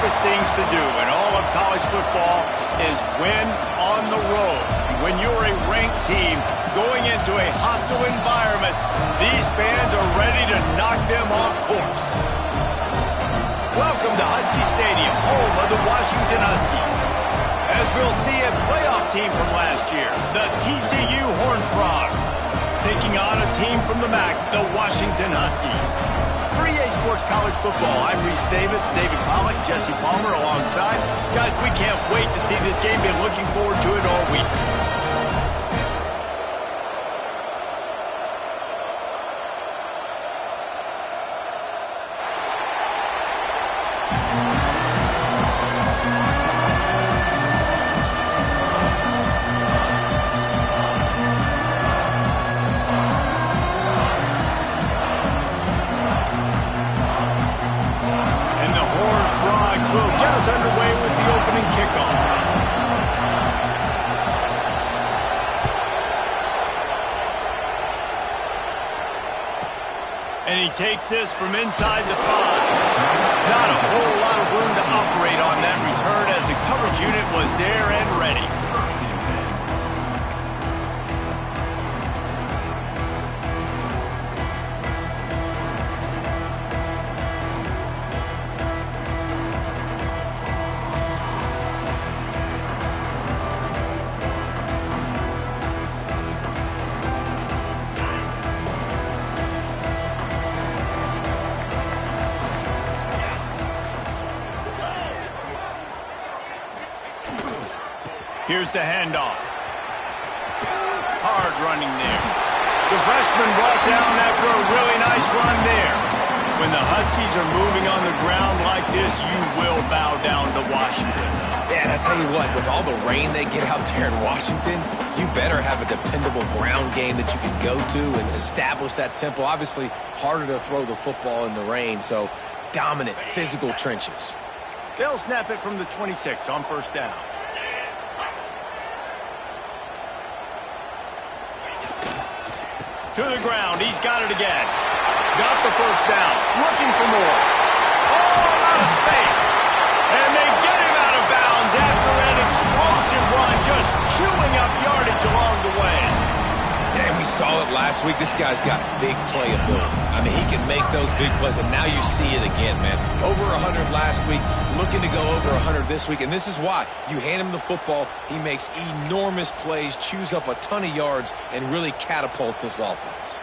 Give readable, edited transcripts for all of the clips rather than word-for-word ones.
toughest things to do in all of college football is win on the road. When you're a ranked team going into a hostile environment, these fans are ready to knock them off course. Welcome to Husky Stadium, home of the Washington Huskies. As we'll see a playoff team from last year, the TCU Horned Frogs, taking on a team from the MAC, the Washington Huskies. For EA Sports College Football, I'm Reese Davis, David Pollack, Jesse Palmer alongside. Guys, we can't wait to see this game. Been looking forward to it all week. Underway with the opening kickoff. And he takes this from inside the 5. Not a whole lot of room to operate on that return as the coverage unit was there and ready. Here's the handoff. Hard running there. The freshman brought down after a really nice run there. When the Huskies are moving on the ground like this, you will bow down to Washington. Yeah, and I tell you what, with all the rain they get out there in Washington, you better have a dependable ground game that you can go to and establish that tempo. Obviously, harder to throw the football in the rain, so dominant physical trenches. They'll snap it from the 26 on first down. To the ground, he's got it again. Got the first down, looking for more. All out of space. And they get him out of bounds after an explosive run, just chewing up yardage along the way. Yeah, we saw it last week. This guy's got big playability. I mean, he can make those big plays, and now you see it again, man. Over 100 last week, looking to go over 100 this week, and this is why. You hand him the football, he makes enormous plays, chews up a ton of yards, and really catapults this offense.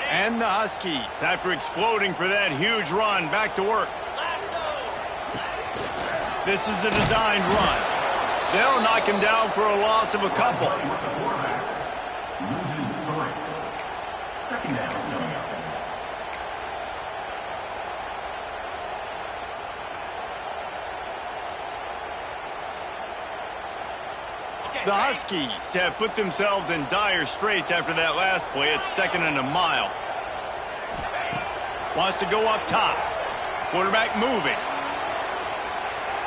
And the Huskies, after exploding for that huge run, back to work. This is a designed run. They'll knock him down for a loss of a couple. Second down coming up. The Huskies have put themselves in dire straits after that last play. It's 2nd and a mile. Wants to go up top. Quarterback moving.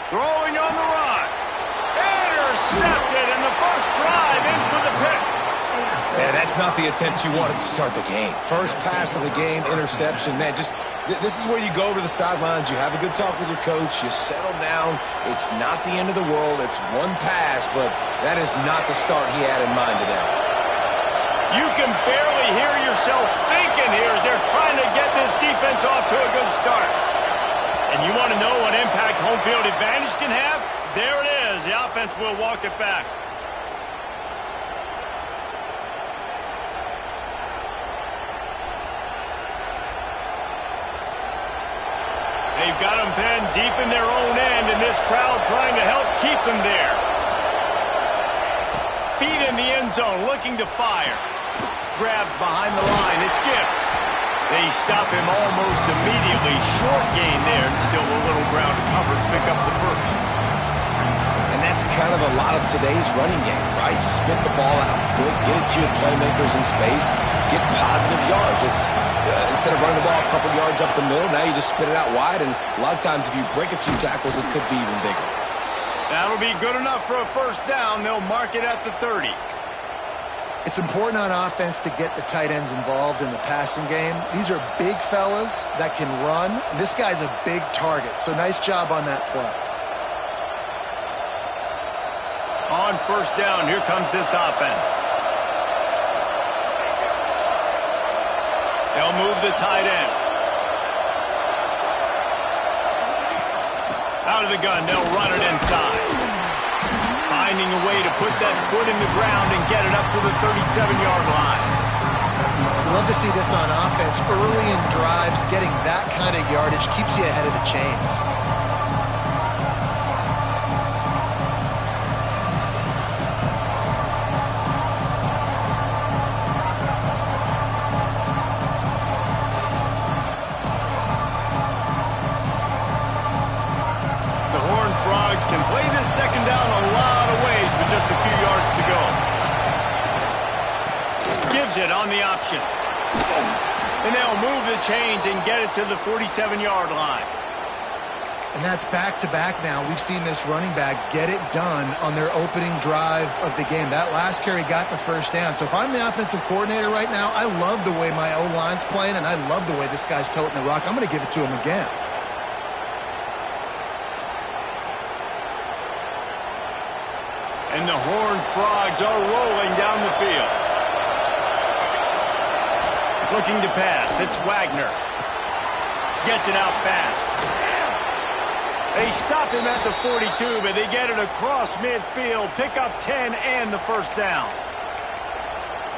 Throwing on the run. Intercepted, and the first drive ends with a pick. Man, that's not the attempt you wanted to start the game. First pass of the game, interception. Man, just this is where you go over the sidelines. You have a good talk with your coach. You settle down. It's not the end of the world. It's one pass, but that is not the start he had in mind today. You can barely hear yourself thinking here as they're trying to get this defense off to a good start. And you want to know what impact home field advantage can have? There it is. The offense will walk it back. They've got them pinned deep in their own end, and this crowd trying to help keep them there. Feet in the end zone, looking to fire. Grabbed behind the line. It's Gibbs. They stop him almost immediately. Short gain there, and still a little ground to cover to pick up the first. And that's kind of a lot of today's running game, right? Spit the ball out quick, get it to your playmakers in space, get positive yards. It's instead of running the ball a couple yards up the middle, now you just spit it out wide, and a lot of times if you break a few tackles, it could be even bigger. That'll be good enough for a first down. They'll mark it at the 30. It's important on offense to get the tight ends involved in the passing game. These are big fellas that can run, and this guy's a big target, so nice job on that play. On first down, here comes this offense. They'll move the tight end. Out of the gun, they'll run it inside. Finding a way to put that foot in the ground and get it up to the 37-yard line. Love to see this on offense. Early in drives, getting that kind of yardage keeps you ahead of the chains. Can play this second down a lot of ways with just a few yards to go. Gives it on the option. And they'll move the chains and get it to the 47-yard line. And that's back-to-back now. We've seen this running back get it done on their opening drive of the game. That last carry got the first down. So if I'm the offensive coordinator right now, I love the way my O-line's playing, and I love the way this guy's toting the rock. I'm going to give it to him again. And the Horned Frogs are rolling down the field. Looking to pass. It's Wagner. Gets it out fast. They stop him at the 42, but they get it across midfield. Pick up 10 and the first down.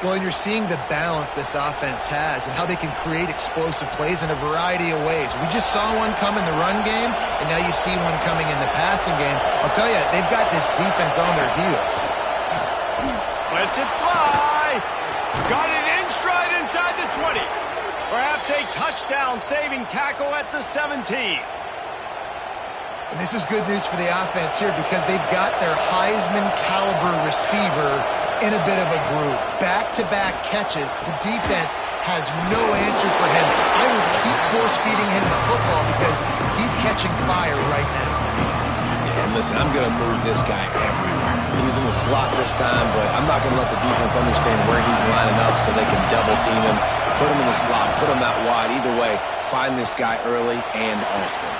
Well, and you're seeing the balance this offense has and how they can create explosive plays in a variety of ways. We just saw one come in the run game, and now you see one coming in the passing game. I'll tell you, they've got this defense on their heels. Lets it fly. Got it in stride inside the 20. Perhaps a touchdown-saving tackle at the 17. And this is good news for the offense here because they've got their Heisman-caliber receiver in a bit of a groove. Back-to-back catches. The defense has no answer for him. I would keep force-feeding him the football because he's catching fire right now. Yeah, and listen, I'm going to move this guy everywhere. He was in the slot this time, but I'm not going to let the defense understand where he's lining up so they can double-team him, put him in the slot, put him out wide. Either way, find this guy early and often.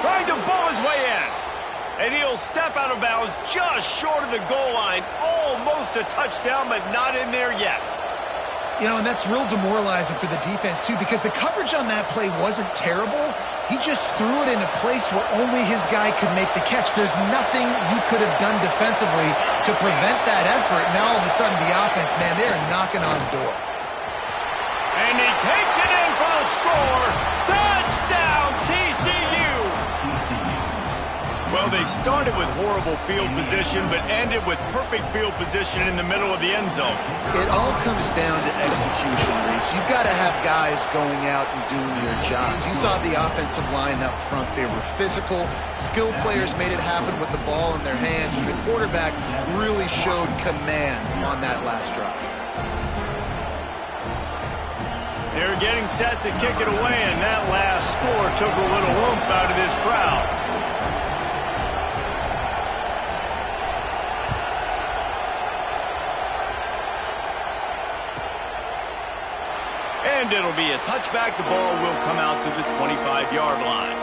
Trying to bull his way in. And he'll step out of bounds just short of the goal line. Almost a touchdown, but not in there yet. You know, and that's real demoralizing for the defense, too, because the coverage on that play wasn't terrible. He just threw it in a place where only his guy could make the catch. There's nothing you could have done defensively to prevent that effort. Now, all of a sudden, the offense, man, they're knocking on the door. And he takes it in for the score. Touchdown, TCU! Well, they started with horrible field position, but ended with perfect field position in the middle of the end zone. It all comes down to execution, Reese. You've got to have guys going out and doing their jobs. You saw the offensive line up front. They were physical. Skilled players made it happen with the ball in their hands, and the quarterback really showed command on that last drive. They're getting set to kick it away, and that last score took a little oomph out of this crowd. And it'll be a touchback. The ball will come out to the 25-yard line.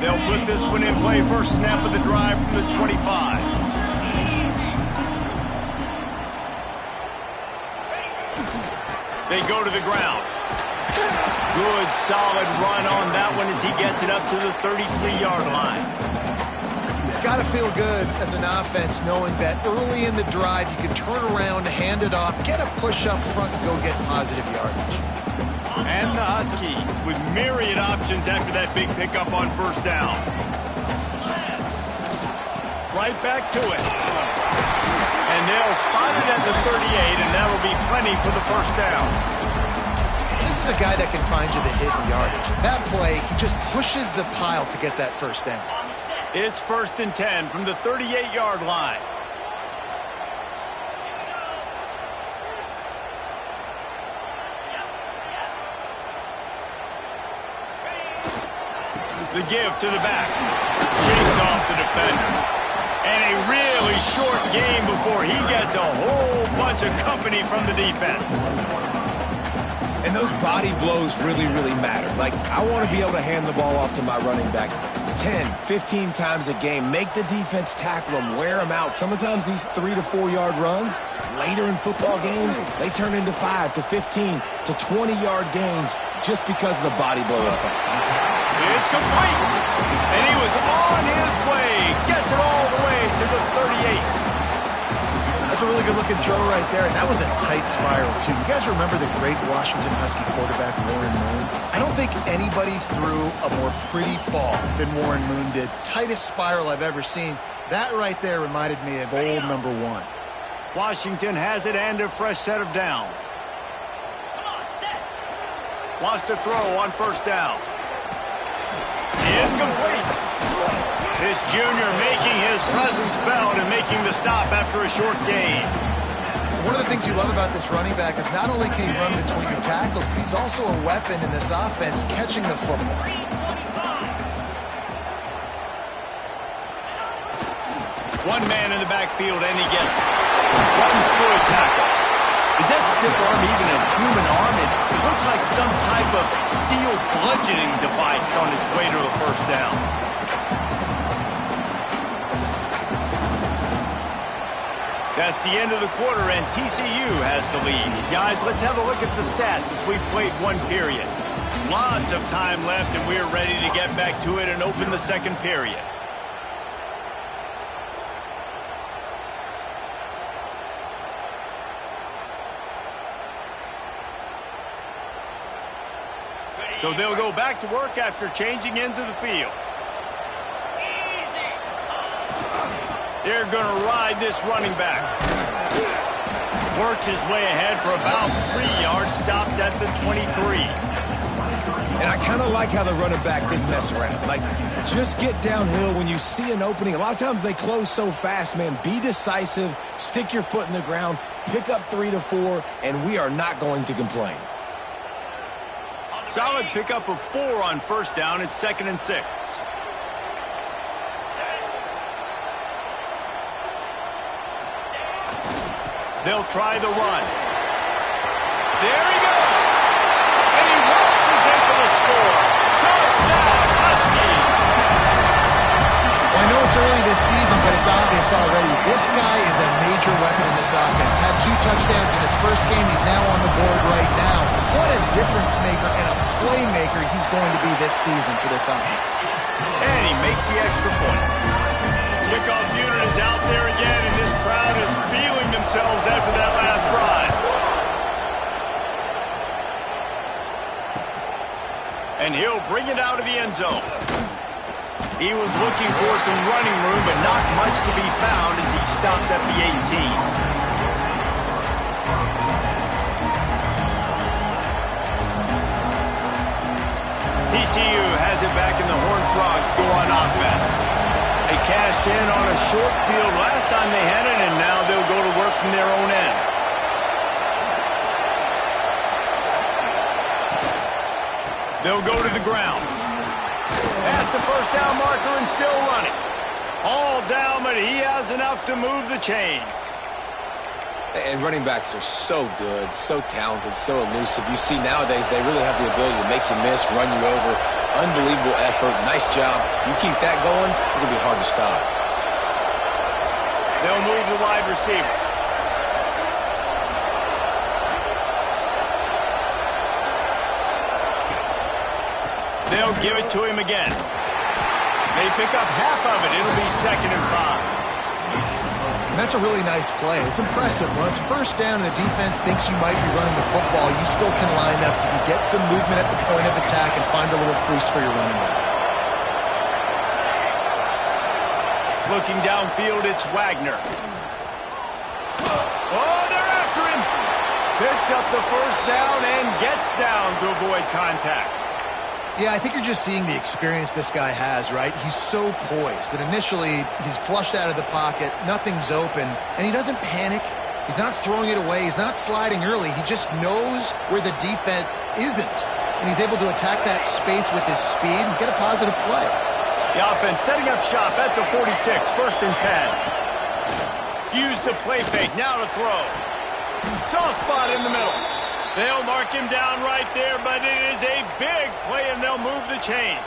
They'll put this one in play. First snap of the drive from the 25. They go to the ground. Good, solid run on that one as he gets it up to the 33-yard line. It's got to feel good as an offense knowing that early in the drive you can turn around, hand it off, get a push up front, and go get positive yardage. And the Huskies with myriad options after that big pickup on first down. Right back to it. And they'll spot it at the 38, and that'll be plenty for the first down. This is a guy that can find you the hidden yardage. That play, he just pushes the pile to get that first down. It's 1st and 10 from the 38-yard line. The give to the back. Shakes off the defender. And a really short game before he gets a whole bunch of company from the defense. And those body blows really, really matter. Like, I want to be able to hand the ball off to my running back 10, 15 times a game. Make the defense tackle them, wear them out. Sometimes these 3 to 4 yard runs, later in football games, they turn into 5 to 15 to 20-yard gains just because of the body blow effect. It's complete. And he was on his way. Gets it all the way to the 38. That's a really good-looking throw right there, and that was a tight spiral, too. You guys remember the great Washington Husky quarterback, Warren Moon? I don't think anybody threw a more pretty ball than Warren Moon did. Tightest spiral I've ever seen. That right there reminded me of old number 1. Washington has it and a fresh set of downs. Wants to throw on 1st down. It's complete. This junior making his presence felt and making the stop after a short gain. One of the things you love about this running back is not only can he run between your tackles, but he's also a weapon in this offense catching the football. One man in the backfield and he gets it. Runs through a tackle. Is that stiff arm even a human arm? It looks like some type of steel bludgeoning device on his way to the 1st down. That's the end of the quarter, and TCU has the lead. Guys, let's have a look at the stats as we've played 1 period. Lots of time left, and we're ready to get back to it and open the 2nd period. So they'll go back to work after changing into the field. They're going to ride this running back. Works his way ahead for about 3 yards, stopped at the 23. And I kind of like how the running back didn't mess around. Like, just get downhill when you see an opening. A lot of times they close so fast, man. Be decisive, stick your foot in the ground, pick up 3 to 4, and we are not going to complain. Solid pickup of 4 on 1st down. It's 2nd and 6. They'll try the run. There he goes. And he waltzes in for the score. Touchdown, Husky. Well, I know it's early this season, but it's obvious already. This guy is a major weapon in this offense. Had 2 touchdowns in his first game. He's now on the board right now. What a difference maker and a playmaker he's going to be this season for this offense. And he makes the extra point. Kickoff unit is out there again, and this crowd is feeling themselves after that last drive. And he'll bring it out of the end zone. He was looking for some running room, but not much to be found as he stopped at the 18. TCU has it back in the Horned Frogs go on offense. They cashed in on a short field last time they had it, and now they'll go to work from their own end. They'll go to the ground. Past the 1st down marker and still running. All down, but he has enough to move the chains. And running backs are so good, so talented, so elusive. You see nowadays they really have the ability to make you miss, run you over. Unbelievable effort. Nice job. You keep that going, it'll be hard to stop. They'll move the wide receiver. They'll give it to him again. They pick up half of it. It'll be 2nd and 5. And that's a really nice play. It's impressive. When it's 1st down and the defense thinks you might be running the football, you still can line up. You can get some movement at the point of attack and find a little crease for your running back. Looking downfield, it's Wagner. Oh, they're after him. Picks up the 1st down and gets down to avoid contact. Yeah, I think you're just seeing the experience this guy has, right? He's so poised that initially he's flushed out of the pocket, nothing's open, and he doesn't panic. He's not throwing it away. He's not sliding early. He just knows where the defense isn't, and he's able to attack that space with his speed and get a positive play. The offense setting up shop at the 46, 1st and 10. Use the play fake, now to throw. Soft spot in the middle. They'll mark him down right there, but it is a big play, and they'll move the chains.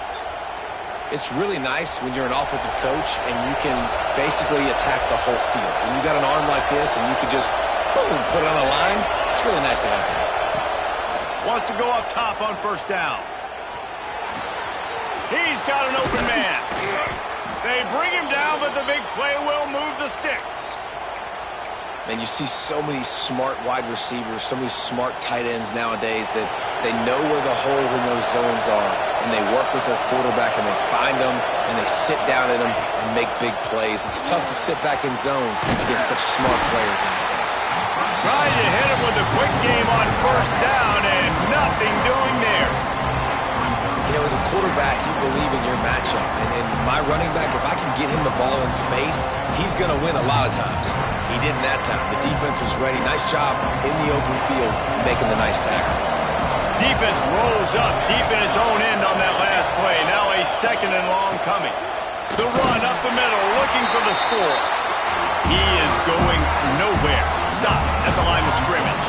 It's really nice when you're an offensive coach and you can basically attack the whole field. When you got an arm like this and you can just, boom, put it on a line, it's really nice to have that. Wants to go up top on 1st down. He's got an open man. They bring him down, but the big play will move the sticks. And you see so many smart wide receivers, so many smart tight ends nowadays that they know where the holes in those zones are, and they work with their quarterback, and they find them, and they sit down in them and make big plays. It's tough to sit back in zone against such smart players nowadays. Trying to hit him with a quick game on 1st down, and nothing doing there. You know, as a quarterback, you believe in your matchup. And in my running back, if I can get him the ball in space, he's going to win a lot of times. He didn't that time. The defense was ready. Nice job in the open field making the nice tackle. Defense rolls up deep in its own end on that last play. Now a 2nd and long coming. The run up the middle, looking for the score. He is going nowhere. Stop at the line of scrimmage.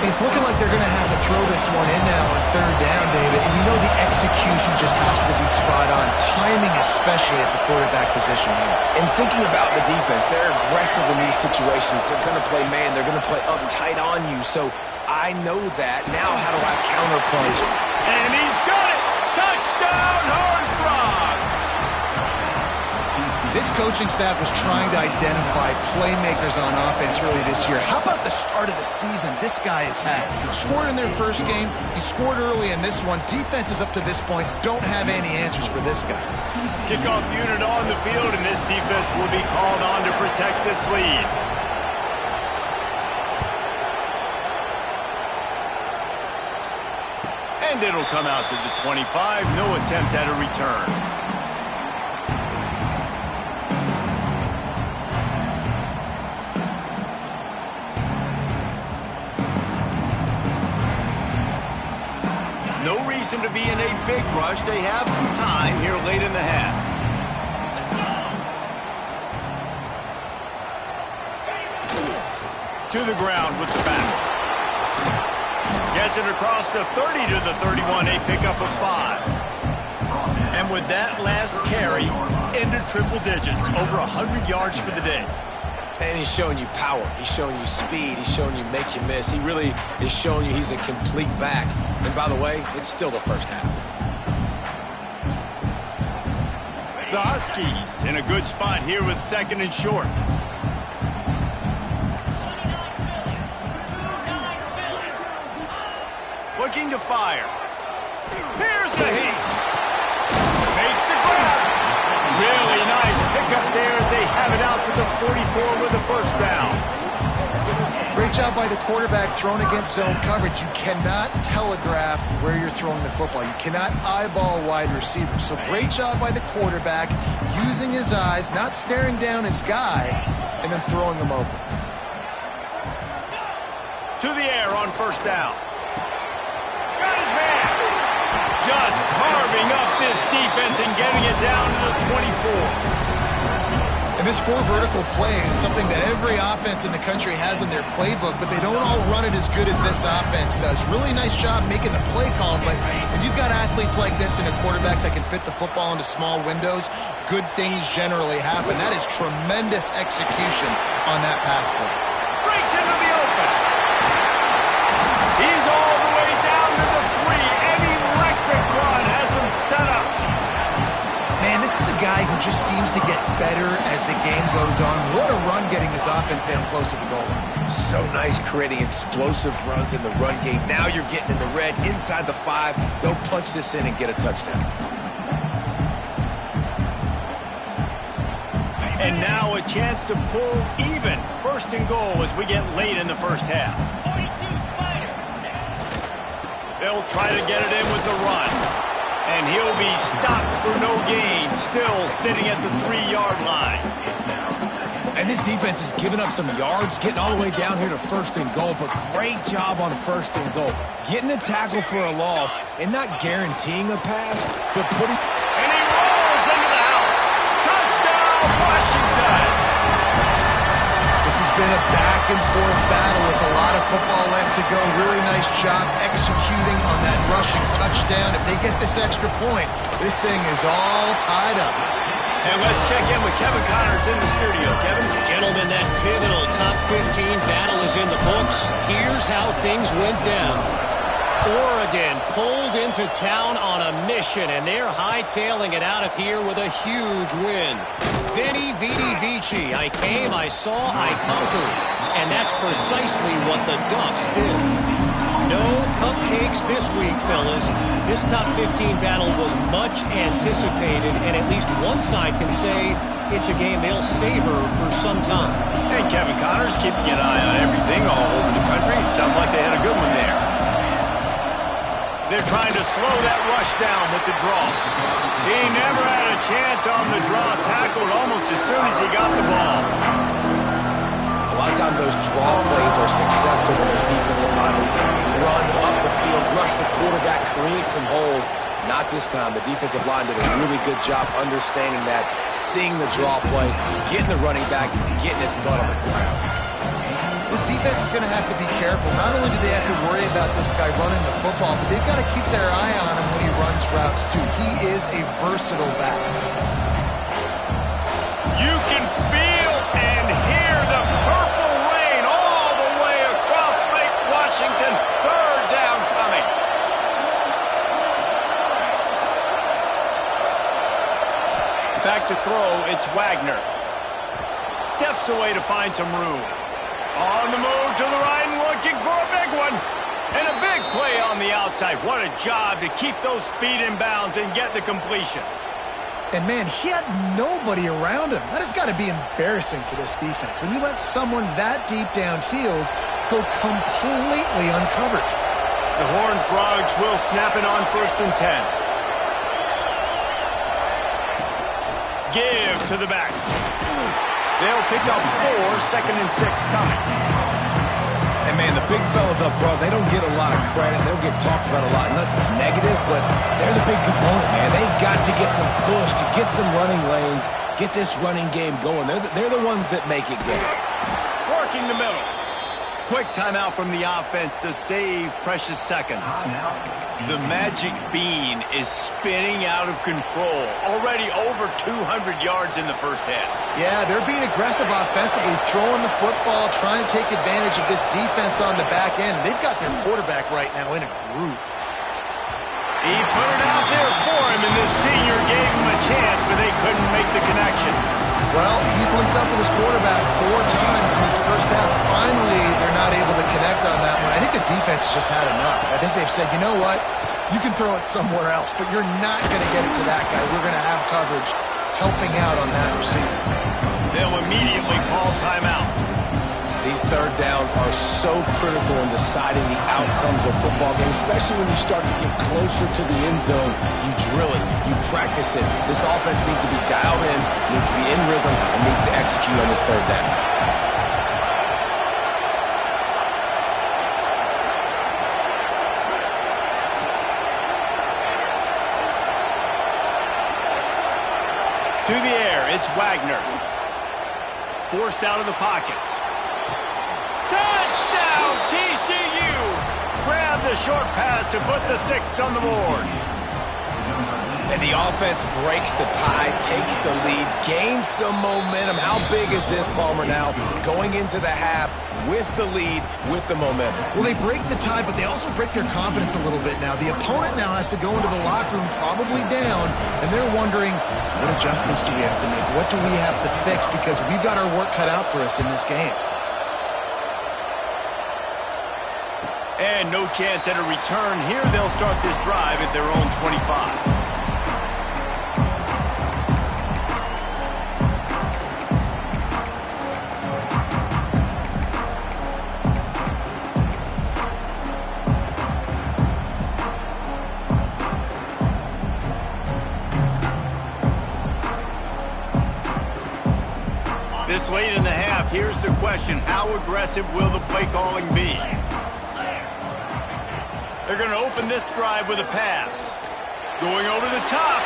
It's looking like they're going to have to throw this one in now on 3rd down, David. And you know the execution just has to be spot on. Timing especially at the quarterback position here. And thinking about the defense, they're aggressive in these situations. They're going to play man. They're going to play up tight on you. So I know that. Now how do I counterpunch? And he's got it! Touchdown, Horned Frogs! This coaching staff was trying to identify playmakers on offense early this year. How about the start of the season this guy has had? Scored in their first game. He scored early in this one. Defenses up to this point don't have any answers for this guy. Kickoff unit on the field, and this defense will be called on to protect this lead. And it'll come out to the 25. No attempt at a return. No reason to be in a big rush. They have some time here late in the half. To the ground with the back. Gets it across the 30 to the 31, a pickup of 5. And with that last carry, into triple digits, over 100 yards for the day. And he's showing you power. He's showing you speed. He's showing you make you miss. He really is showing you he's a complete back. And by the way, it's still the first half. The Huskies in a good spot here with 2nd and short. Looking to fire. Here's the heat. Makes the grab. Really nice pickup there as they have it out to the 44 with the 1st down. Great job by the quarterback thrown against zone coverage. You cannot telegraph where you're throwing the football. You cannot eyeball wide receivers. So great job by the quarterback using his eyes, not staring down his guy, and then throwing him open. To the air on 1st down. Got his man. Just carving up this defense and getting it down to the 24. And this 4 vertical play is something that every offense in the country has in their playbook, but they don't all run it as good as this offense does. Really nice job making the play call, but when you've got athletes like this and a quarterback that can fit the football into small windows, good things generally happen. That is tremendous execution on that pass play. Breaks into the open. He's all the way down to the 3. An electric run has him set up. Man, this is a guy who just seems to get better as the game goes on. What a run getting his offense down close to the goal line. So nice creating explosive runs in the run game. Now you're getting in the red, inside the 5. They'll punch this in and get a touchdown. And now a chance to pull even. 1st and goal as we get late in the first half. They'll try to get it in with the run. And he'll be stopped for no gain, still sitting at the 3-yard line. And this defense has given up some yards, getting all the way down here to 1st and goal, but great job on 1st and goal. Getting the tackle for a loss and not guaranteeing a pass, but putting... And he rolls into the house. Touchdown, Washington! This has been a back-and-forth battle with a lot of football left to go. Really nice job executing on that rushing touchdown. If they get this extra point, this thing is all tied up. And let's check in with Kevin Connors in the studio. Kevin? Gentlemen, that pivotal top 15 battle is in the books. Here's how things went down. Oregon pulled into town on a mission, and they're hightailing it out of here with a huge win. Veni, Vidi, Vici. I came, I saw, I conquered. And that's precisely what the Ducks did. No cupcakes this week, fellas. This top 15 battle was much anticipated, and at least one side can say it's a game they'll savor for some time. And Kevin Connors keeping an eye on everything all over the country. Sounds like they had a good one there. They're trying to slow that rush down with the draw. He never had a chance on the draw, tackled almost as soon as he got the ball. A lot of times those draw plays are successful when their defensive linemen run up the field, rush the quarterback, create some holes. Not this time. The defensive line did a really good job understanding that, seeing the draw play, getting the running back, getting his butt on the ground. This defense is going to have to be careful. Not only do they have to worry about this guy running the football, but they've got to keep their eye on him when he runs routes too. He is a versatile back. You can feel and hear the purple rain all the way across Lake Washington. 3rd down coming. Back to throw, it's Wagner. Steps away to find some room. On the move to the right and looking for a big one. And a big play on the outside. What a job to keep those feet in bounds and get the completion. And, man, he had nobody around him. That has got to be embarrassing for this defense. When you let someone that deep downfield go completely uncovered. The Horned Frogs will snap it on 1st and 10. Give to the back. They'll pick up 4, 2nd and 6 coming. And, man, the big fellas up front, they don't get a lot of credit. They'll get talked about a lot unless it's negative, but they're the big component, man. They've got to get some push, to get some running lanes, get this running game going. They're the ones that make it go. Working the middle. Quick timeout from the offense to save precious seconds. The magic bean is spinning out of control. Already over 200 yards in the first half. Yeah, they're being aggressive offensively, throwing the football, trying to take advantage of this defense on the back end. They've got their quarterback right now in a groove. He put it out there for him, and this senior gave him a chance, but they couldn't make the connection. Well, he's linked up with his quarterback 4 times in this first half. Finally, they're not able to connect on that one. I think the defense has just had enough. I think they've said, you know what? You can throw it somewhere else, but you're not going to get it to that guy. We're going to have coverage helping out on that receiver. They'll immediately call timeout. These 3rd downs are so critical in deciding the outcomes of football games, especially when you start to get closer to the end zone. You drill it, you practice it. This offense needs to be dialed in, needs to be in rhythm, and needs to execute on this 3rd down. To the air, it's Wagner. Forced out of the pocket. Touchdown, TCU! Grab the short pass to put the 6 on the board. And the offense breaks the tie, takes the lead, gains some momentum. How big is this, Palmer, now? Going into the half with the lead, with the momentum. Well, they break the tie, but they also break their confidence a little bit now. The opponent now has to go into the locker room probably down, and they're wondering, what adjustments do we have to make? What do we have to fix? Because we've got our work cut out for us in this game. And no chance at a return here. They'll start this drive at their own 25. This late in the half, here's the question. How aggressive will the play calling be? They're going to open this drive with a pass. Going over the top.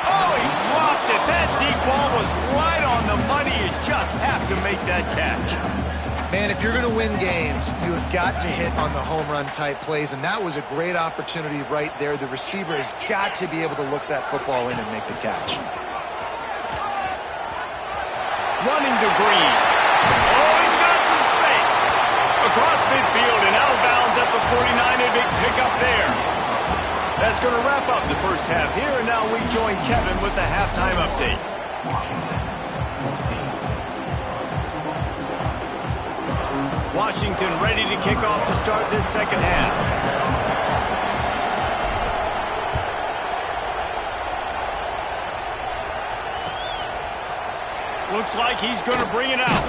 Oh, he dropped it. That deep ball was right on the money. You just have to make that catch. Man, if you're going to win games, you have got to hit on the home run type plays, and that was a great opportunity right there. The receiver has got to be able to look that football in and make the catch. Running to Green. Oh, he's got some space. Across midfield and out of bounds at the 49. A big pickup there. That's going to wrap up the first half here, and now we join Kevin with the halftime update. Washington ready to kick off to start this second half. Looks like he's going to bring it out.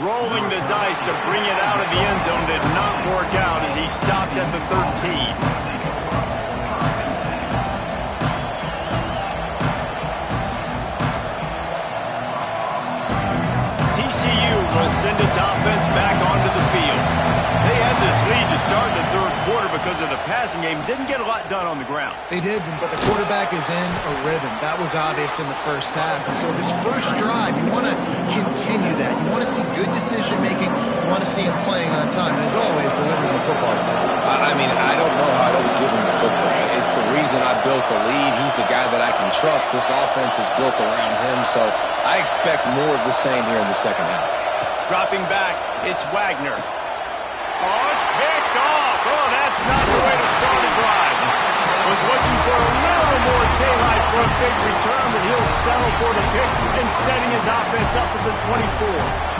Rolling the dice to bring it out of the end zone did not work out as he stopped at the 13. Will send its offense back onto the field. They had this lead to start the third quarter because of the passing game. Didn't get a lot done on the ground. They did, but the quarterback is in a rhythm. That was obvious in the first half. And so this first drive, you want to continue that. You want to see good decision-making. You want to see him playing on time. And as always, delivering the football. I mean, I don't know how to give him the football. It's the reason I built the lead. He's the guy that I can trust. This offense is built around him, so I expect more of the same here in the second half. Dropping back, it's Wagner. Oh, it's picked off. Oh, that's not the way to start a drive. Was looking for a little more daylight for a big return, but he'll settle for the pick and setting his offense up at the 24.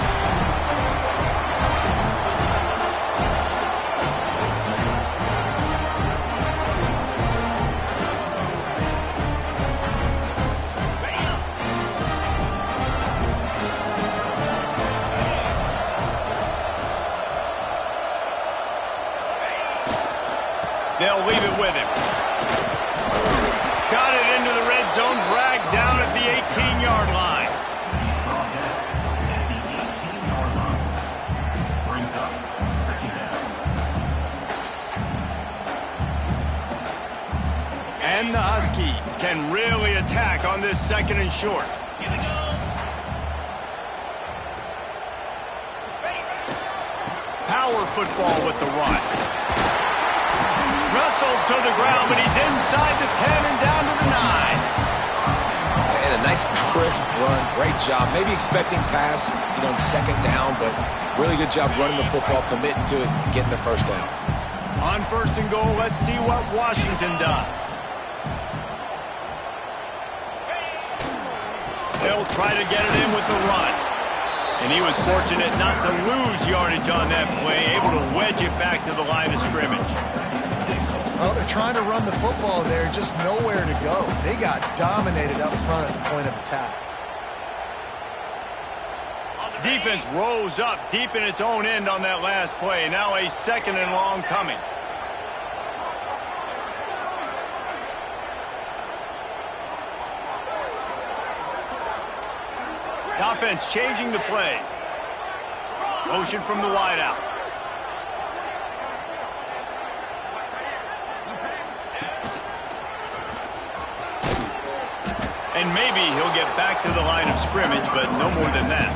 They'll leave it with him. Got it into the red zone, dragged down at the 18-yard line. And the Huskies can really attack on this second and short. Power football with the run. Wrestled to the ground, but he's inside the 10 and down to the 9. And a nice crisp run. Great job. Maybe expecting pass, on second down, but really good job running the football, committing to it, getting the first down. On first and goal, let's see what Washington does. They'll try to get it in with the run. And he was fortunate not to lose yardage on that play, able to wedge it back to the line of scrimmage. Well, they're trying to run the football there, just nowhere to go. They got dominated up front at the point of attack. Defense rose up deep in its own end on that last play. Now a second and long coming. The offense changing the play. Motion from the wideout. And maybe he'll get back to the line of scrimmage, but no more than that.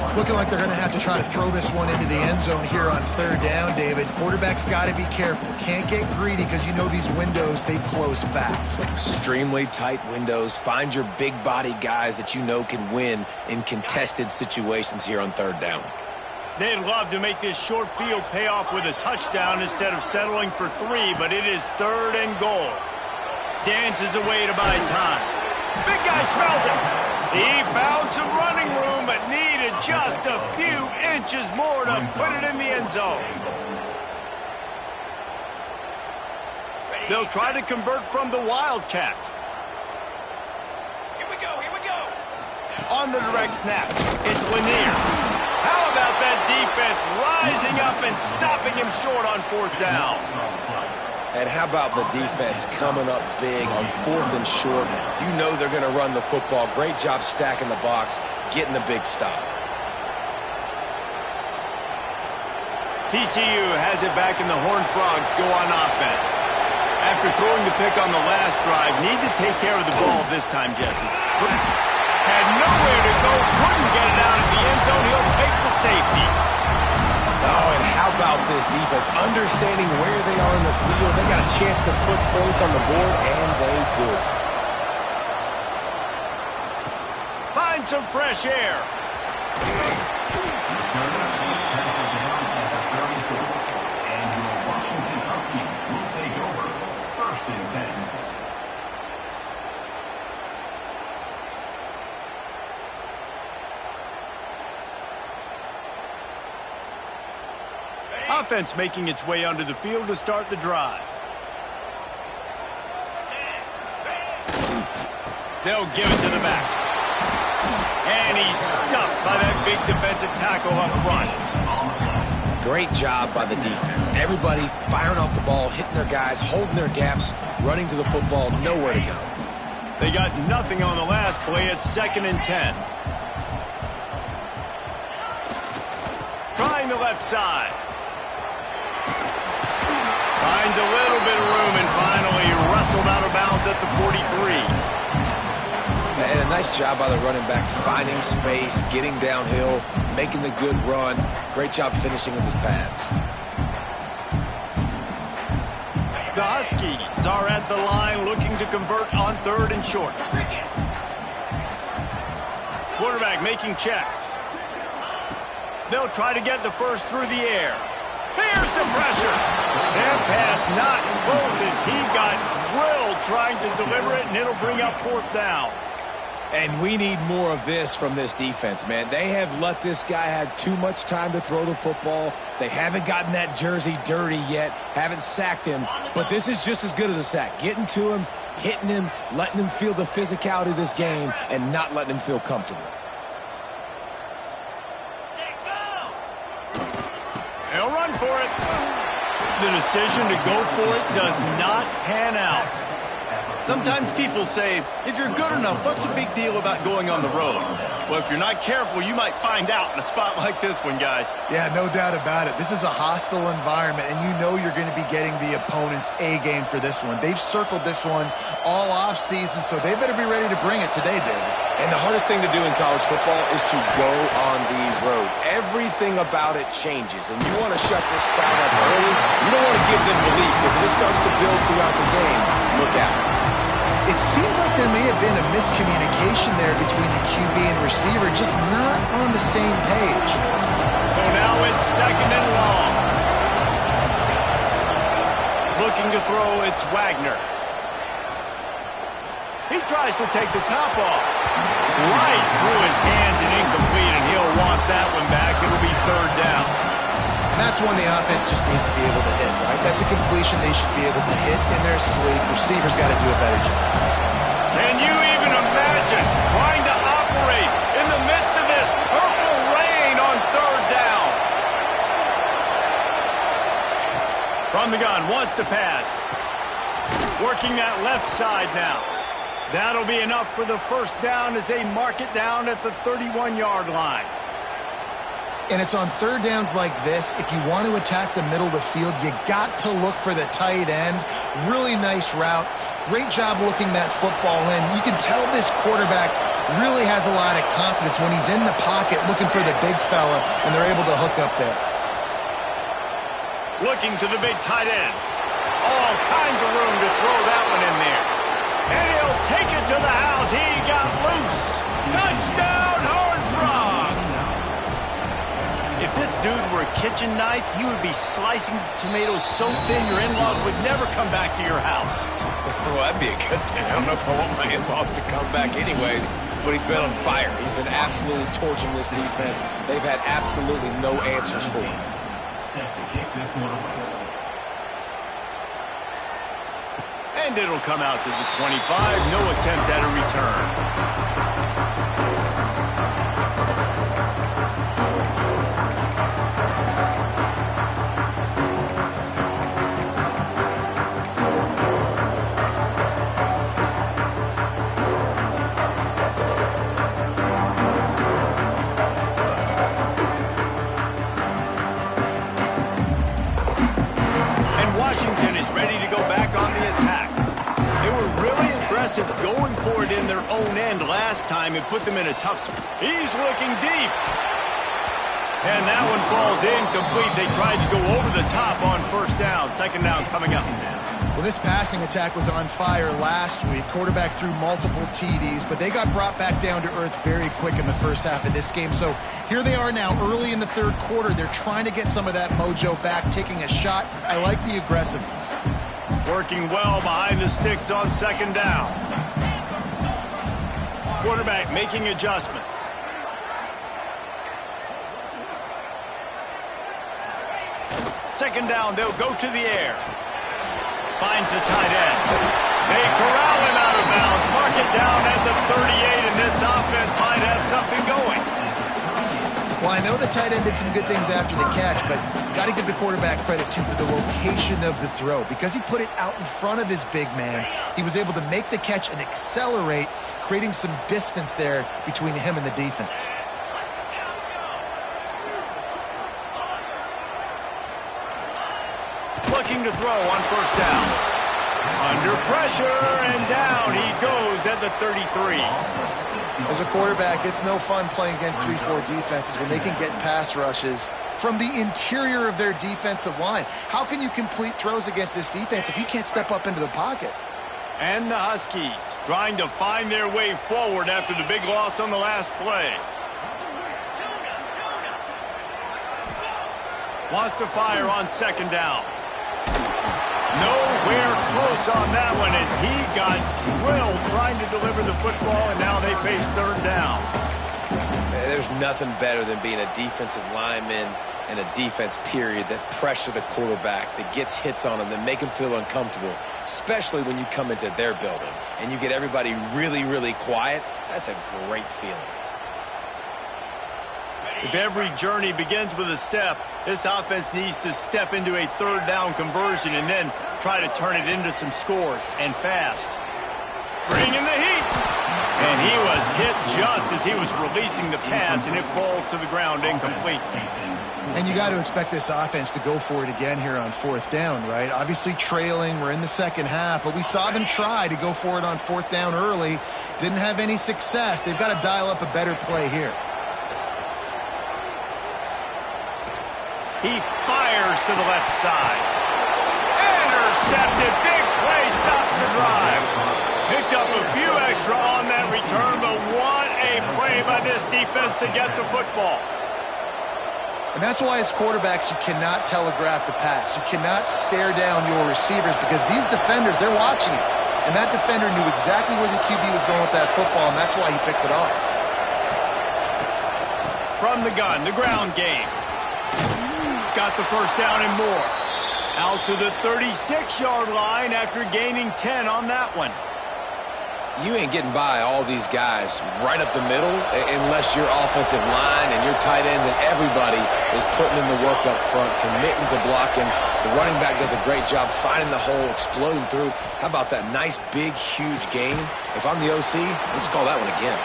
It's looking like they're going to have to try to throw this one into the end zone here on third down, David. Quarterback's got to be careful. Can't get greedy because you know these windows, they close fast. Extremely tight windows. Find your big body guys that you know can win in contested situations here on third down. They'd love to make this short field pay off with a touchdown instead of settling for 3, but it is third and goal. Dances away to buy time. Big guy smells it. He found some running room, but needed just a few inches more to put it in the end zone. They'll try to convert from the Wildcat. Here we go, here we go. On the direct snap, it's Lanier. How about that defense rising up and stopping him short on fourth down? And how about the defense coming up big on 4th and short? You know they're going to run the football. Great job stacking the box, getting the big stop. TCU has it back and the Horned Frogs go on offense. After throwing the pick on the last drive, need to take care of the ball this time, Jesse. Had nowhere to go, couldn't get it out of the end zone. He'll take the safety. Oh, and how about this defense? Understanding where they are in the field. They got a chance to put points on the board, and they did. Find some fresh air. Offense making its way onto the field to start the drive. They'll give it to the back. And he's stuffed by that big defensive tackle up front. Great job by the defense. Everybody firing off the ball, hitting their guys, holding their gaps, running to the football, nowhere to go. They got nothing on the last play. It's 2nd and 10. Trying the left side. Finds a little bit of room and finally wrestled out of bounds at the 43. And a nice job by the running back, finding space, getting downhill, making the good run. Great job finishing with his pads. The Huskies are at the line looking to convert on 3rd and short. Quarterback making checks. They'll try to get the first through the air. Here's the pressure. That pass not close as he got drilled trying to deliver it, and it'll bring up 4th down. And we need more of this from this defense, man. They have let this guy have too much time to throw the football. They haven't gotten that jersey dirty yet, haven't sacked him. But this is just as good as a sack. Getting to him, hitting him, letting him feel the physicality of this game, and not letting him feel comfortable. They'll run for it. The decision to go for it does not pan out. Sometimes people say, if you're good enough, what's the big deal about going on the road? Well, if you're not careful, you might find out in a spot like this one, guys. Yeah, no doubt about it. This is a hostile environment, and you know you're going to be getting the opponent's A game for this one. They've circled this one all offseason, so they better be ready to bring it today, David. And the hardest thing to do in college football is to go on the road. Everything about it changes, and you want to shut this crowd up early. You don't want to give them belief, because if it starts to build throughout the game, look out. It seemed like there may have been a miscommunication there between the QB and receiver, just not on the same page. So now it's 2nd and long. Looking to throw, it's Wagner. He tries to take the top off. Right through his hands and incomplete, and he'll want that one back. It'll be 3rd down. And that's one the offense just needs to be able to hit, right? That's a completion they should be able to hit in their sleep. Receivers got to do a better job. Can you even imagine trying to operate in the midst of this purple rain on 3rd down? From the gun, wants to pass. Working that left side now. That'll be enough for the 1st down as they mark it down at the 31-yard line. And it's on 3rd downs like this, if you want to attack the middle of the field, you got to look for the tight end. Really nice route. Great job looking that football in. You can tell this quarterback really has a lot of confidence when he's in the pocket looking for the big fella, and they're able to hook up there. Looking to the big tight end. All kinds of room to throw that one in there. And he'll take it to the house. He got loose. Touchdown, Horned Frogs! If this dude were a kitchen knife, he would be slicing tomatoes so thin your in-laws would never come back to your house. Well, that'd be a good thing. I don't know if I want my in-laws to come back anyways, but he's been on fire. He's been absolutely torching this defense. They've had absolutely no answers for him. Set to kick this one away. And it'll come out to the 25. No attempt at a return. aggressive going for it in their own end last time and put them in a tough spot. He's looking deep. And that one falls incomplete. They tried to go over the top on first down. Second down coming up. Well, this passing attack was on fire last week. Quarterback threw multiple TDs, but they got brought back down to earth very quick in the first half of this game. So here they are now early in the third quarter. They're trying to get some of that mojo back, taking a shot. I like the aggressiveness. Working well behind the sticks on second down. Quarterback making adjustments. Second down, they'll go to the air. Finds the tight end. They corral him out of bounds. Mark it down at the 38, and this offense might have something going. Well, I know the tight end did some good things after the catch, but got to give the quarterback credit, too, for the location of the throw. Because he put it out in front of his big man, he was able to make the catch and accelerate, creating some distance there between him and the defense. Looking to throw on first down. Under pressure, and down he goes at the 33. As a quarterback, it's no fun playing against 3-4 defenses when they can get pass rushes from the interior of their defensive line. How can you complete throws against this defense if you can't step up into the pocket? And the Huskies trying to find their way forward after the big loss on the last play. Wants to fire on second down. Nowhere close on that one as he got drilled trying to deliver the football, and now they face third down. There's nothing better than being a defensive lineman and a defense period that pressure the quarterback, that gets hits on him, that make him feel uncomfortable, especially when you come into their building and you get everybody really, really quiet. That's a great feeling. If every journey begins with a step, this offense needs to step into a third down conversion and then try to turn it into some scores, and fast. Bringing the heat. And he was hit just as he was releasing the pass, and it falls to the ground incomplete. And you got to expect this offense to go for it again here on fourth down, right? Obviously trailing, we're in the second half, but we saw them try to go for it on fourth down early. Didn't have any success. They've got to dial up a better play here. He fires to the left side. Intercepted. Big play. Stops the drive. Picked up a few extra on that return, but what a play by this defense to get the football. And that's why as quarterbacks you cannot telegraph the pass. You cannot stare down your receivers because these defenders, they're watching it. And that defender knew exactly where the QB was going with that football, and that's why he picked it off. From the gun, the ground game. Got the first down and more. Out to the 36-yard line after gaining 10 on that one. You ain't getting by all these guys right up the middle unless your offensive line and your tight ends and everybody is putting in the work up front, committing to blocking. The running back does a great job finding the hole, exploding through. How about that nice, big, huge gain? If I'm the OC, let's call that one again.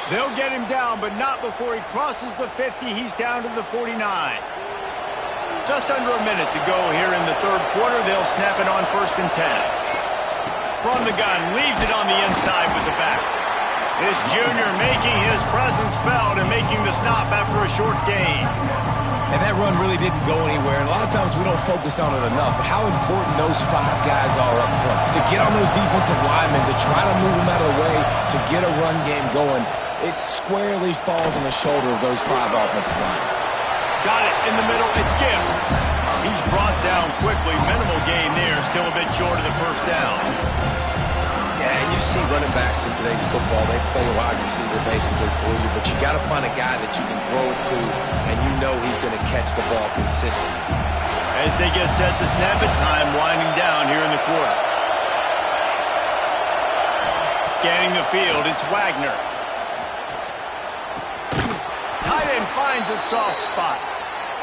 They'll get him down, but not before he crosses the 50. He's down to the 49. Just under a minute to go here in the third quarter. They'll snap it on 1st and 10. From the gun, leaves it on the inside with the back. This junior making his presence felt and making the stop after a short gain. And that run really didn't go anywhere. And a lot of times we don't focus on it enough. But how important those 5 guys are up front. To get on those defensive linemen, to try to move them out of the way, to get a run game going, it squarely falls on the shoulder of those 5 offensive linemen. Got it in the middle. It's Gibbs. He's brought down quickly. Minimal gain there. Still a bit short of the first down. Yeah, and you see running backs in today's football, they play a wide receiver basically for you, but you got to find a guy that you can throw it to, and you know he's going to catch the ball consistently. As they get set to snap it, time winding down here in the quarter. Scanning the field, it's Wagner. Tight end finds a soft spot.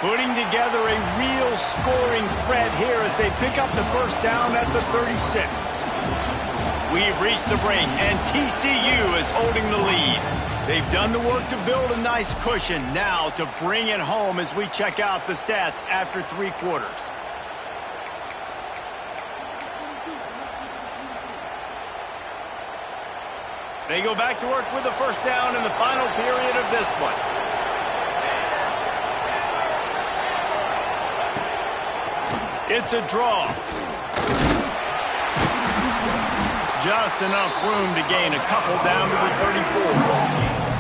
Putting together a real scoring threat here as they pick up the first down at the 36. We've reached the break, and TCU is holding the lead. They've done the work to build a nice cushion. Now to bring it home as we check out the stats after 3 quarters. They go back to work with the first down in the final period of this one. It's a draw. Just enough room to gain a couple down to the 34.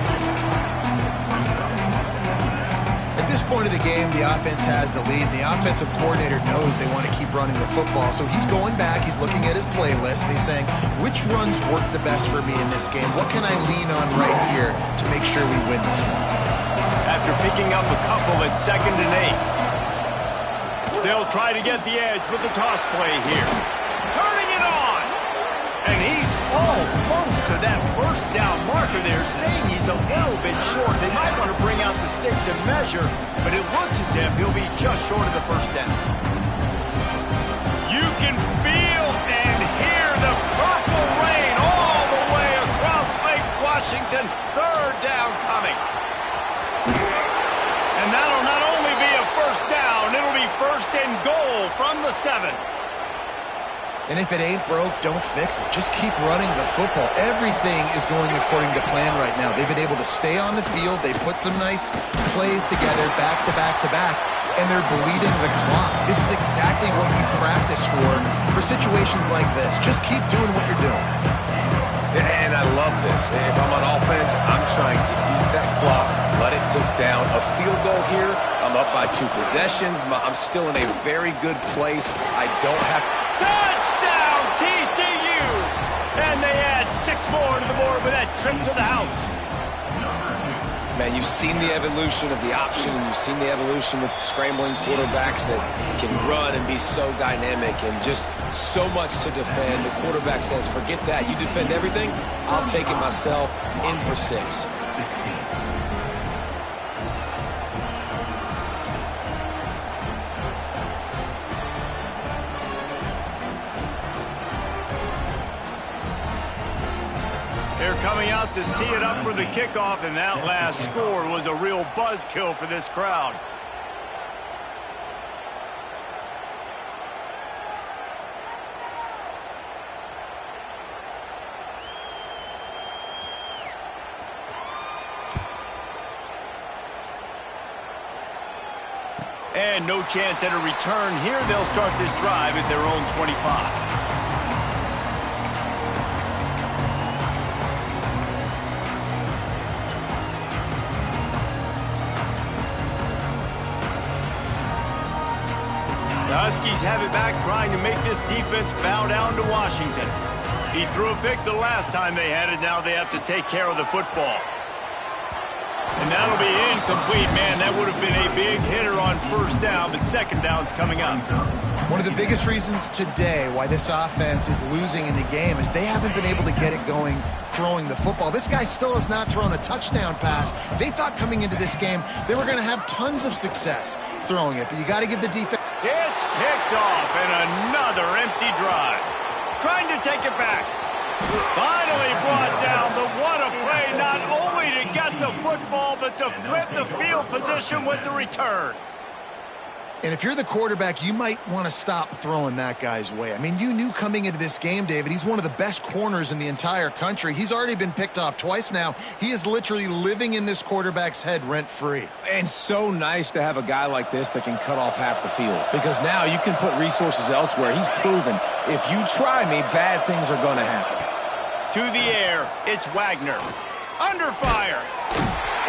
At this point of the game, the offense has the lead. The offensive coordinator knows they want to keep running the football, so he's going back, he's looking at his playlist, and he's saying, which runs work the best for me in this game? What can I lean on right here to make sure we win this one? After picking up a couple at 2nd and 8. They'll try to get the edge with the toss play here. Turning it on! And he's almost to that first down marker there, saying he's a little bit short. They might want to bring out the sticks and measure, but it looks as if he'll be just short of the first down. You can feel and hear the purple rain all the way across Lake Washington. 3rd down coming. And that'll not only be a first down, it'll be 1st and goal from the 7. And if it ain't broke, don't fix it. Just keep running the football. Everything is going according to plan right now. They've been able to stay on the field. They put some nice plays together back to back to back, and they're bleeding the clock. This is exactly what you practice for situations like this. Just keep doing what you're doing. And I love this. If I'm on offense, I'm trying to eat that clock, let it tick down. A field goal here, I'm up by 2 possessions. I'm still in a very good place. I don't have... Touchdown, TCU! And they add 6 more to the board with that trip to the house. Man, you've seen the evolution of the option, and you've seen the evolution with scrambling quarterbacks that can run and be so dynamic and just so much to defend. The quarterback says, forget that. You defend everything, I'll take it myself. In for 6. They're coming out to tee it up for the kickoff, and that last score was a real buzzkill for this crowd. And no chance at a return here. They'll start this drive at their own 25. The Huskies have it back, trying to make this defense bow down to Washington. He threw a pick the last time they had it. Now they have to take care of the football. And that'll be incomplete, man. That would have been a big hitter on first down, but second down's coming up. One of the biggest reasons today why this offense is losing in the game is they haven't been able to get it going throwing the football. This guy still has not thrown a touchdown pass. They thought coming into this game they were going to have tons of success throwing it, but you got to give the defense... It's picked off, and another empty drive. Trying to take it back. Finally brought down, but what a play, not only to get the football, but to flip the field position with the return. And if you're the quarterback, you might want to stop throwing that guy's way. I mean, you knew coming into this game, David, he's one of the best corners in the entire country. He's already been picked off twice now. He is literally living in this quarterback's head rent-free. And so nice to have a guy like this that can cut off half the field, because now you can put resources elsewhere. He's proven if you try me, bad things are going to happen. To the air, it's Wagner. Under fire.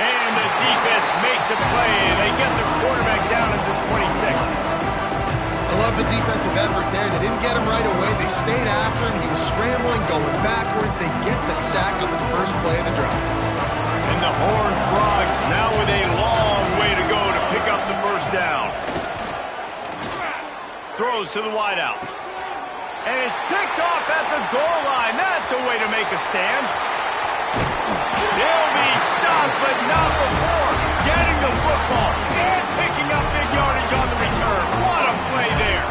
And the defense makes a play, and they get the quarterback down at the 26. I love the defensive effort there. They didn't get him right away. They stayed after him. He was scrambling, going backwards. They get the sack on the first play of the drive. And the Horned Frogs now with a long way to go to pick up the first down. Throws to the wideout. And it's picked off at the goal line. That's a way to make a stand. They'll be stopped, but not before getting the football and picking up big yardage on the return. What a play there.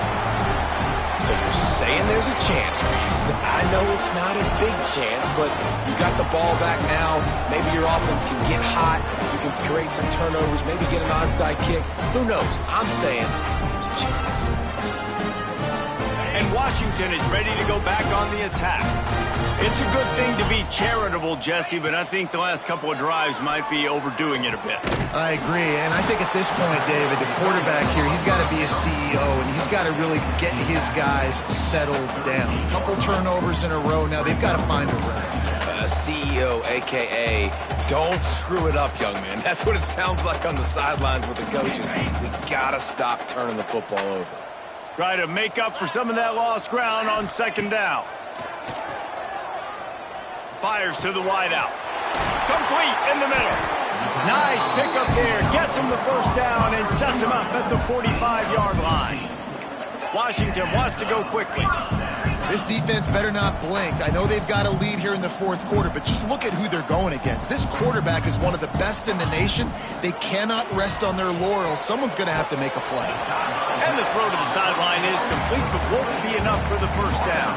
So you're saying there's a chance. I know it's not a big chance, but you got the ball back now. Maybe your offense can get hot. You can create some turnovers, maybe get an onside kick. Who knows? I'm saying there's a chance. And Washington is ready to go back on the attack. It's a good thing to be charitable, Jesse, but I think the last couple of drives might be overdoing it a bit. I agree, and I think at this point, David, the quarterback here, he's got to be a CEO, and he's got to really get his guys settled down. A couple turnovers in a row now. They've got to find a rhythm. CEO, a.k.a. don't screw it up, young man. That's what it sounds like on the sidelines with the coaches. We got to stop turning the football over. Try to make up for some of that lost ground on second down. Fires to the wideout. Complete in the middle. Nice pickup there. Gets him the first down and sets him up at the 45-yard line. Washington wants to go quickly. This defense better not blink. I know they've got a lead here in the fourth quarter, but just look at who they're going against. This quarterback is one of the best in the nation. They cannot rest on their laurels. Someone's going to have to make a play. And the throw to the sideline is complete, but won't be enough for the first down.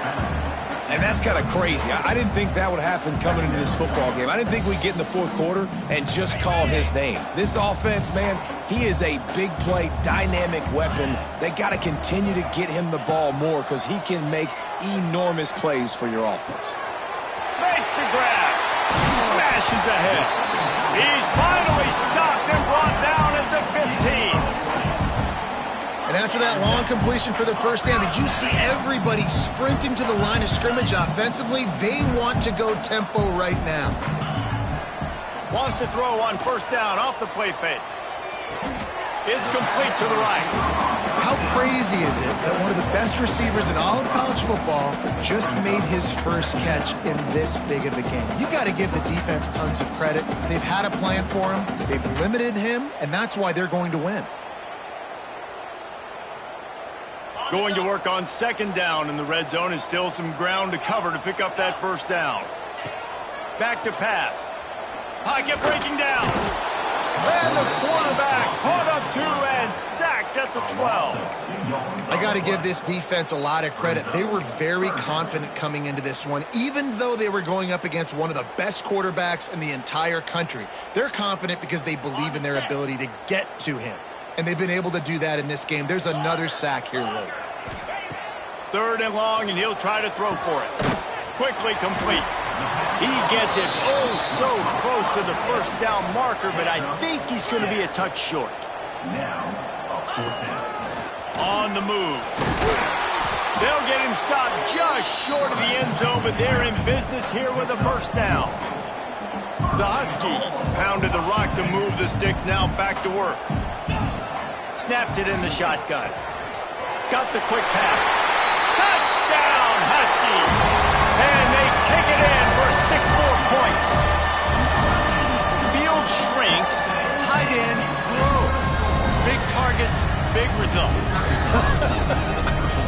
And that's kind of crazy. I didn't think that would happen coming into this football game. I didn't think we'd get in the fourth quarter and just call his name. This offense, man, he is a big play, dynamic weapon. They got to continue to get him the ball more because he can make enormous plays for your offense. Makes the grab. Smashes ahead. He's finally stopped and brought down at the 15. And after that long completion for the first down, did you see everybody sprinting to the line of scrimmage offensively? They want to go tempo right now. Wants to throw on first down off the play fake. It's complete to the right. How crazy is it that one of the best receivers in all of college football just made his first catch in this big of a game? You got to give the defense tons of credit. They've had a plan for him. They've limited him, and that's why they're going to win. Going to work on second down in the red zone, and still some ground to cover to pick up that first down. Back to pass. Pocket breaking down. And the quarterback caught up to and sacked at the 12. I got to give this defense a lot of credit. They were very confident coming into this one, even though they were going up against one of the best quarterbacks in the entire country. They're confident because they believe in their ability to get to him. And they've been able to do that in this game. There's another sack here late. Third and long, and he'll try to throw for it. Quickly complete. He gets it so close to the first down marker, but I think he's going to be a touch short. Now, fourth down. On the move. They'll get him stopped just short of the end zone, but they're in business here with a first down. The Huskies pounded the rock to move the sticks, now back to work. Snapped it in the shotgun. Got the quick pass. Touchdown, Huskies! And they take it in for 6 more points. Field shrinks, tight end grows. Big targets, big results.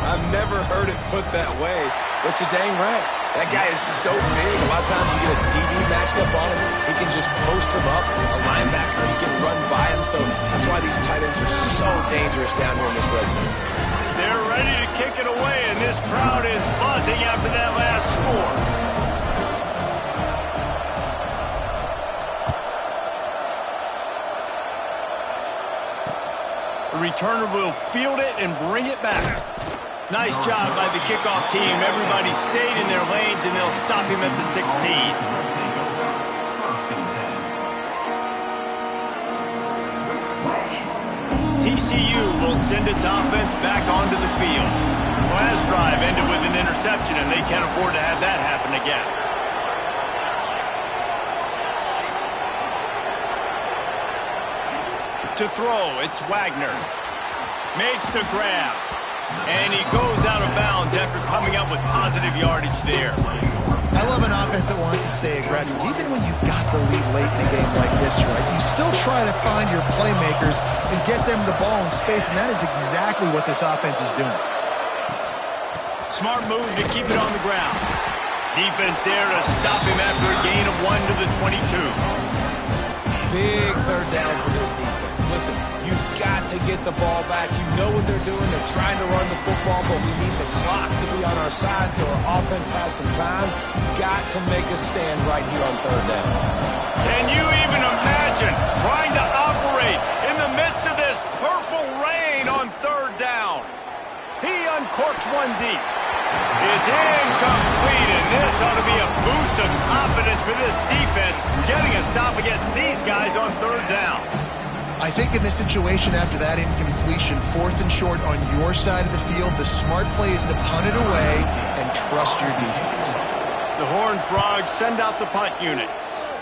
I've never heard it put that way, but you're dang right. That guy is so big. A lot of times you get a DB matched up on him. He can just post him up. A linebacker, he can run by him. So that's why these tight ends are so dangerous down here in this red zone. They're ready to kick it away, and this crowd is buzzing after that last score. The returner will field it and bring it back. Nice job by the kickoff team. Everybody stayed in their lanes, and they'll stop him at the 16. TCU will send its offense back onto the field. Last drive ended with an interception, and they can't afford to have that happen again. To throw, it's Wagner. Makes the grab. And he goes out of bounds after coming up with positive yardage there. I love an offense that wants to stay aggressive. Even when you've got the lead late in the game like this, right, you still try to find your playmakers and get them the ball in space, and that is exactly what this offense is doing. Smart move to keep it on the ground. Defense there to stop him after a gain of 1 to the 22. Big third down for this defense. Listen, you've got to get the ball back. You know what they're doing. They're trying to run the football, but we need the clock to be on our side so our offense has some time. Got to make a stand right here on third down. Can you even imagine trying to operate in the midst of this purple rain on third down? He uncorks one deep. It's incomplete, and this ought to be a boost of confidence for this defense, getting a stop against these guys on third down. I think in this situation, after that incompletion, 4th and short on your side of the field, the smart play is to punt it away and trust your defense. The Horned Frogs send out the punt unit.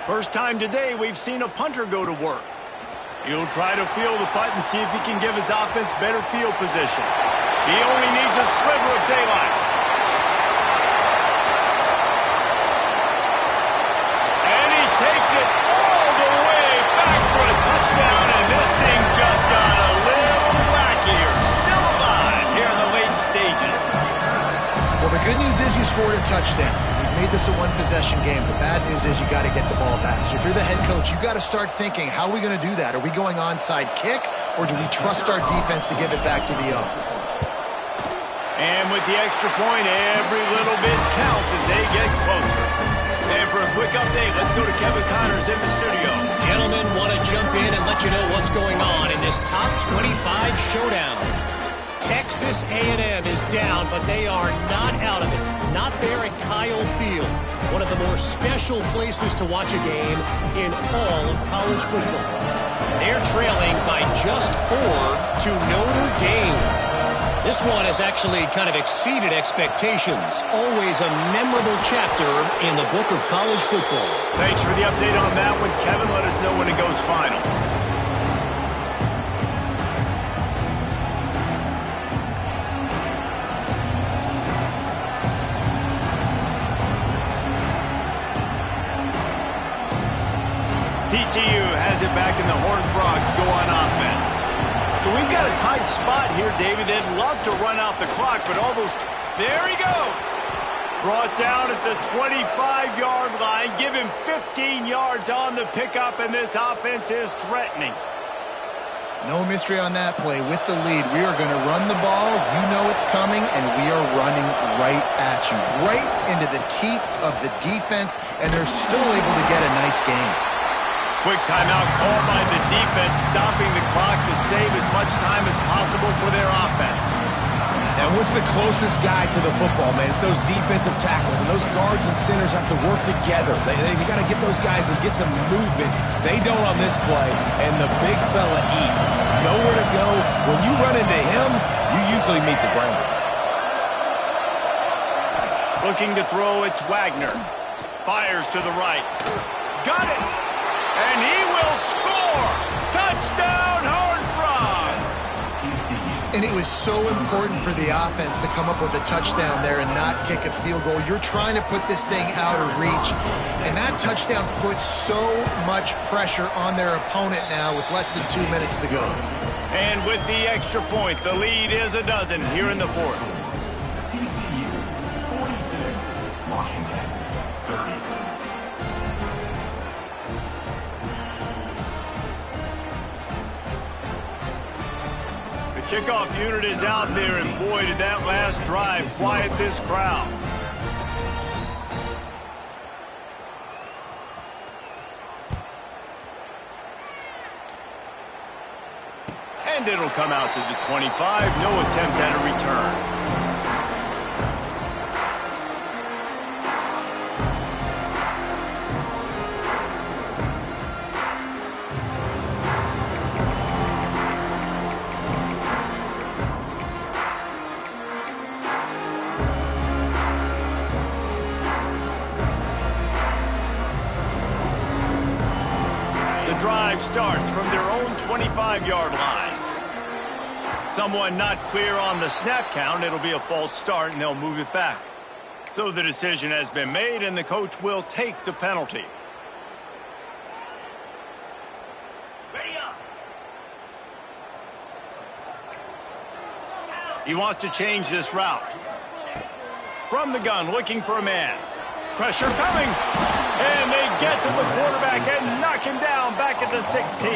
First time today we've seen a punter go to work. He'll try to field the punt and see if he can give his offense better field position. He only needs a sliver of daylight. And he takes it all the way back for a touchdown, and this thing just got a little wackier. Still alive here in the late stages. Well, the good news is you scored a touchdown. You've made this a one-possession game. The bad news is you got to get the ball back. So if you're the head coach, you got to start thinking, how are we going to do that? Are we going onside kick, or do we trust our defense to give it back to the O? And with the extra point, every little bit counts as they get closer. And for a quick update, let's go to Kevin Connors in the studio. Gentlemen, want to jump in and let you know what's going on in this top 25 showdown. Texas A&M is down, but they are not out of it. Not there at Kyle Field, one of the more special places to watch a game in all of college football. They're trailing by just 4 to Notre Dame. This one has actually kind of exceeded expectations. Always a memorable chapter in the book of college football. Thanks for the update on that one, Kevin. Let us know when it goes final. TCU has it back, and the Horned Frogs go on offense. So we've got a tight spot here, David. They'd love to run out the clock, but all those... There he goes! Brought down at the 25-yard line. Give him 15 yards on the pickup, and this offense is threatening. No mystery on that play. With the lead, we are going to run the ball. You know it's coming, and we are running right at you. Right into the teeth of the defense, and they're still able to get a nice game. Quick timeout called by the defense, stopping the clock to save as much time as possible for their offense. And what's the closest guy to the football, man? It's those defensive tackles, and those guards and centers have to work together. They got to get those guys and get some movement. They don't on this play, and the big fella eats. Nowhere to go. When you run into him, you usually meet the ground. Looking to throw, it's Wagner. Fires to the right. Got it! And he will score! Touchdown, Horned Frogs! And it was so important for the offense to come up with a touchdown there and not kick a field goal. You're trying to put this thing out of reach. And that touchdown puts so much pressure on their opponent now with less than 2 minutes to go. And with the extra point, the lead is a dozen here in the fourth. TCU 42, Washington 30. Kickoff unit is out there, and boy, did that last drive quiet this crowd. And it'll come out to the 25. No attempt at a return. Drive starts from their own 25-yard line. Someone not clear on the snap count. It'll be a false start, and they'll move it back. So the decision has been made, and the coach will take the penalty. Ready up. He wants to change this route. From the gun, looking for a man. Pressure coming. And they get to the quarterback and knock him down back at the 16.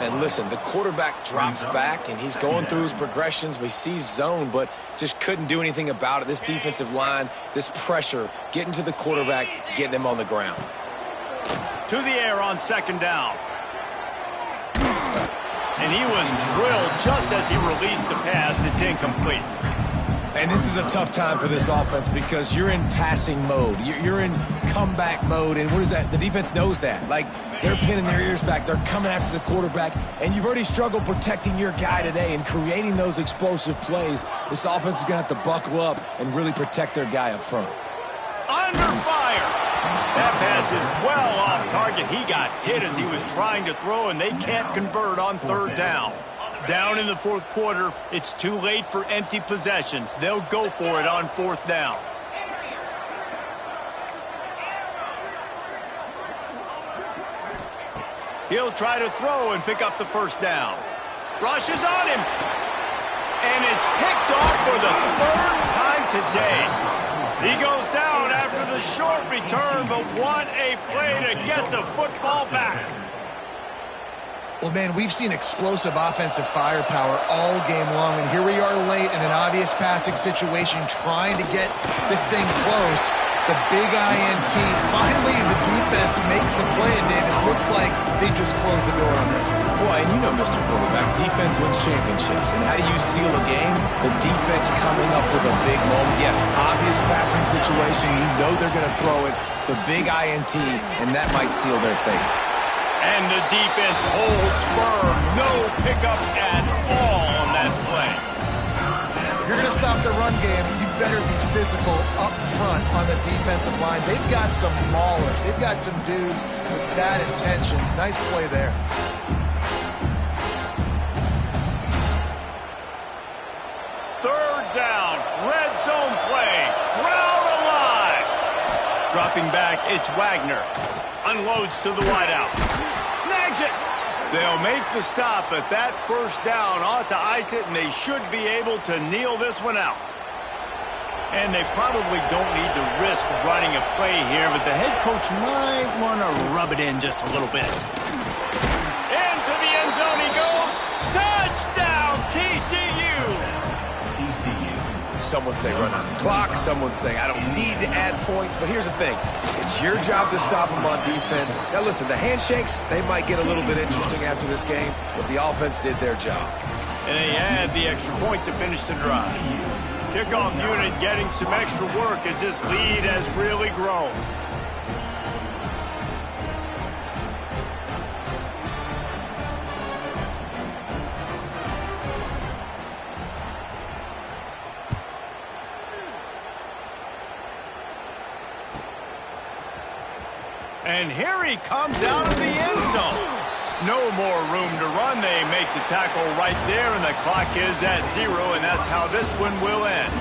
And listen, the quarterback drops back, and he's going through his progressions. We see zone, but just couldn't do anything about it. This defensive line, this pressure, getting to the quarterback, getting him on the ground. To the air on second down. And he was drilled just as he released the pass. It's incomplete. And this is a tough time for this offense because you're in passing mode. You're in comeback mode, and what is that? The defense knows that. Like, they're pinning their ears back. They're coming after the quarterback, and you've already struggled protecting your guy today and creating those explosive plays. This offense is going to have to buckle up and really protect their guy up front. Under fire. That pass is well off target. He got hit as he was trying to throw, and they can't convert on third down. Down in the fourth quarter, it's too late for empty possessions. They'll go for it on fourth down. He'll try to throw and pick up the first down. Rushes on him. And it's picked off for the third time today. He goes down after the short return, but what a play to get the football back. Well, man, we've seen explosive offensive firepower all game long, and here we are late in an obvious passing situation trying to get this thing close. The big INT, finally the defense makes a play, and David, it looks like they just closed the door on this one. Boy, and you know, Mr. Quarterback, defense wins championships. And how do you seal a game? The defense coming up with a big moment. Yes, obvious passing situation. You know they're going to throw it. The big INT, and that might seal their fate. And the defense holds firm. No pickup at all on that play. If you're going to stop the run game, you better be physical up front on the defensive line. They've got some maulers. They've got some dudes with bad intentions. Nice play there. Third down. Red zone play. Crowd alive. Dropping back, it's Wagner. Unloads to the wideout. Snags it. They'll make the stop, but that first down ought to ice it, and they should be able to kneel this one out. And they probably don't need to risk running a play here, but the head coach might want to rub it in just a little bit. Into the end zone he goes. Touchdown, TCU! Some would say run out the clock. Some would say I don't need to add points. But here's the thing. It's your job to stop them on defense. Now, listen, the handshakes, they might get a little bit interesting after this game, but the offense did their job. And they add the extra point to finish the drive. Kickoff unit getting some extra work as this lead has really grown. And here he comes out of the end zone. No more room to run. They make the tackle right there, and the clock is at 0, and that's how this one will end.